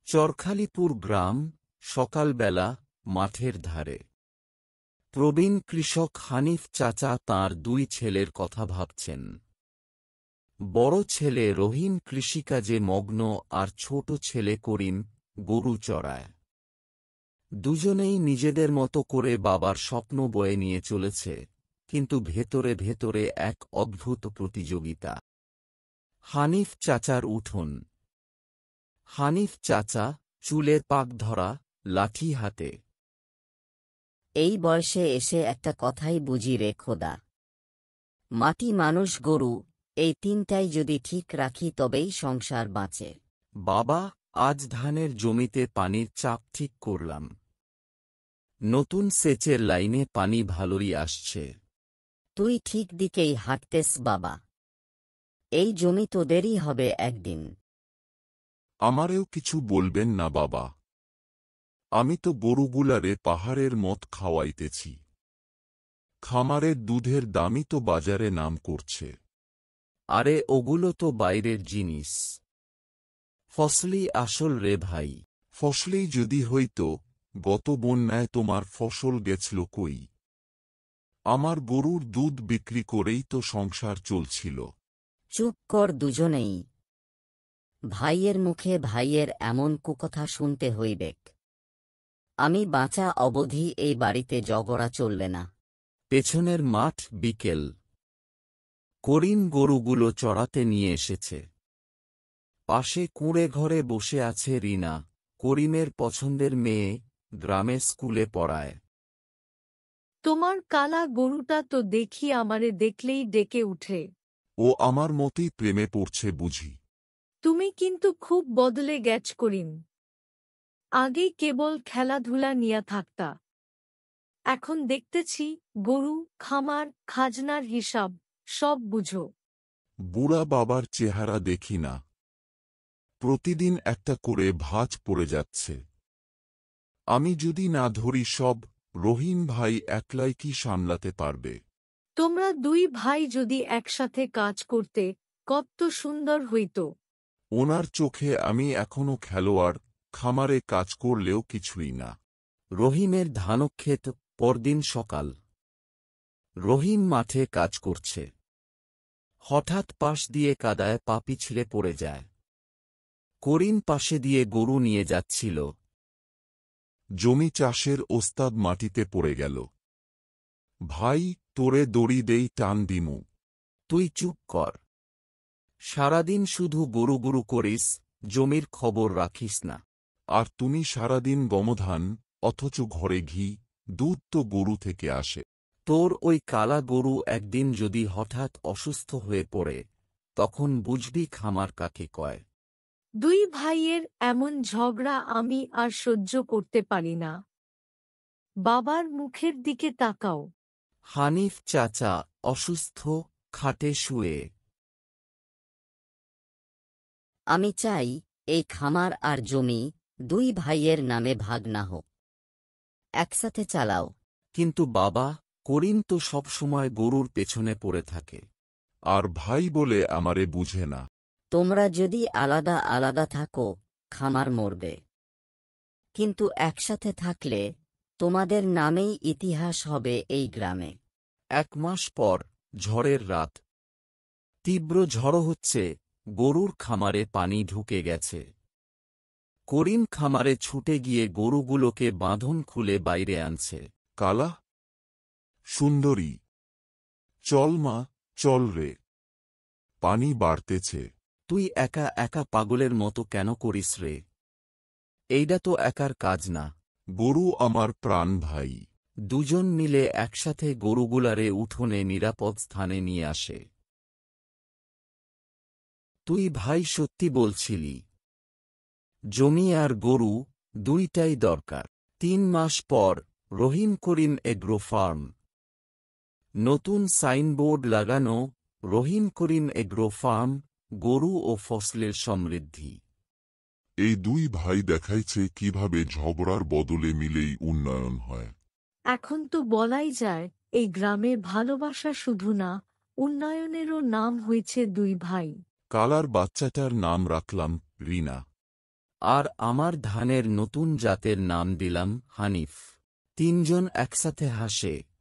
চরখালিপুর গ্রাম, সকালবেলা, মাঠের ধারে। প্রবীণ কৃষক হানিফ চাচা তাঁর দুই ছেলের কথা ভাবছেন। বড় ছেলে রহিম কৃষিকাজে মগ্ন আর ছোট ছেলে করিম গরু চড়ায়। দুজনেই নিজেদের মতো করে বাবার স্বপ্ন বয়ে নিয়ে চলেছে, কিন্তু ভেতরে ভেতরে এক অদ্ভুত প্রতিযোগিতা। হানিফ চাচার উঠোন। হানিফ চাচা, চুলের পাক ধরা, লাঠি হাতে। এই বয়সে এসে একটা কথাই বুঝি রে খোদা। মাটি, মানুষ, গরু, এই তিনটাই যদি ঠিক রাখি তবেই সংসার বাঁচে। বাবা, আজ ধানের জমিতে পানির চাপ ঠিক করলাম। নতুন সেচের লাইনে পানি ভালোই আসছে। তুই ঠিক দিকেই হাঁটতেস বাবা। এই জমি তোদেরই হবে একদিন। আমারেও কিছু বলবেন না বাবা। আমি তো গরুগুলারে পাহাড়ের মত খাওয়াইতেছি। খামারের দুধের দামই তো বাজারে নাম করছে। আরে ওগুলো তো বাইরের জিনিস। ফসলি আসল রে ভাই। ফসলেই যদি হইত, গত বন্যায় তোমার ফসল গেছল কই? আমার গরুর দুধ বিক্রি করেই তো সংসার চলছিল। চুপ কর দুজনেই। ভাইয়ের মুখে ভাইয়ের এমন কুকথা শুনতে হইবেক। আমি বাঁচা অবধি এই বাড়িতে ঝগড়া চলবে না। পেছনের মাঠ, বিকেল। করিম গরুগুলো চড়াতে নিয়ে এসেছে। পাশে কুঁড়ে ঘরে বসে আছে রিনা, করিমের পছন্দের মেয়ে, গ্রামে স্কুলে পড়ায়। তোমার কালা গরুটা তো দেখি আমারে দেখলেই ডেকে উঠে। ও আমার মতেই প্রেমে পড়ছে বুঝি। তুমি কিন্তু খুব বদলে গেছ করিম। আগে কেবল খেলাধুলা নিয়া থাকতা, এখন দেখতেছি গরু, খামার, খাজনার হিসাব সব বুঝো। বুড়া বাবার চেহারা দেখি না। প্রতিদিন একটা করে ভাঁজ পড়ে যাচ্ছে। আমি যদি না ধরি সব, রহিম ভাই একলাই কি সামলাতে পারবে? তোমরা দুই ভাই যদি একসাথে কাজ করতে কত সুন্দর হইত। ওনার চোখে আমি এখনো খেলোয়াড়, খামারে কাজ করলেও কিছুই না। রহিমের ধানক্ষেত, পরদিন সকাল। রহিম মাঠে কাজ করছে। হঠাৎ পাশ দিয়ে কাদায় পা পিছলে পড়ে যায়। করিম পাশে দিয়ে গরু নিয়ে যাচ্ছিল। জমি চাষের ওস্তাদ মাটিতে পড়ে গেল। ভাই, তোরে দড়ি দেই টান দিমু। তুই চুপ কর। সারাদিন শুধু গরু গরু করিস, জমির খবর রাখিস না। আর তুমি সারাদিন গমধান, অথচ ঘরে ঘি, দুধ তো গরু থেকে আসে। তোর ওই কালা গরু একদিন যদি হঠাৎ অসুস্থ হয়ে পড়ে, তখন বুঝবি খামার কাকে কয়। দুই ভাইয়ের এমন ঝগড়া আমি আর সহ্য করতে পারি না। বাবার মুখের দিকে তাকাও। হানিফ চাচা অসুস্থ, খাটে শুয়ে। আমি চাই এই খামার আর জমি দুই ভাইয়ের নামে ভাগ না হোক, একসাথে চালাও। কিন্তু বাবা, করিম তো সবসময় গরুর পেছনে পড়ে থাকে। আর ভাই বলে আমারে বুঝে না। তোমরা যদি আলাদা আলাদা থাকো, খামার মরবে। কিন্তু একসাথে থাকলে তোমাদের নামেই ইতিহাস হবে এই গ্রামে। 1 মাস পর, ঝড়ের রাত। তীব্র ঝড় হচ্ছে, গরুর খামারে পানি ঢুকে গেছে। করিম খামারে ছুটে গিয়ে গরুগুলোকে বাঁধন খুলে বাইরে আনছে। কালা, সুন্দরী, চল মা, চল রে। পানি বাড়তেছে। তুই একা একা পাগলের মতো কেন করিস রে? এইটা তো একার কাজ না। গরু আমার প্রাণ ভাই। দুজন মিলে একসাথে গরুগুলারে উঠোনে নিরাপদ স্থানে নিয়ে আসে। তুই ভাই সত্যি বলছিলি। জমি আর গরু, দুইটাই দরকার। 3 মাস পর, রহিম করিম এগ্রো ফার্ম। নতুন সাইনবোর্ড লাগানো, রহিম করিম এগ্রো ফার্ম, গরু ও ফসলের সমৃদ্ধি। এই দুই ভাই দেখাইছে কিভাবে ঝগড়ার বদলে মিলেই উন্নয়ন হয়। এখন তো বলাই যায় এই গ্রামে ভালোবাসা শুধু না, উন্নয়নেরও নাম হয়েছে দুই ভাই। কালার বাচ্চাটার নাম রাখলাম রিনা। আর আমার ধানের নতুন জাতের নাম দিলাম হানিফ। তিনজন একসাথে হাসে।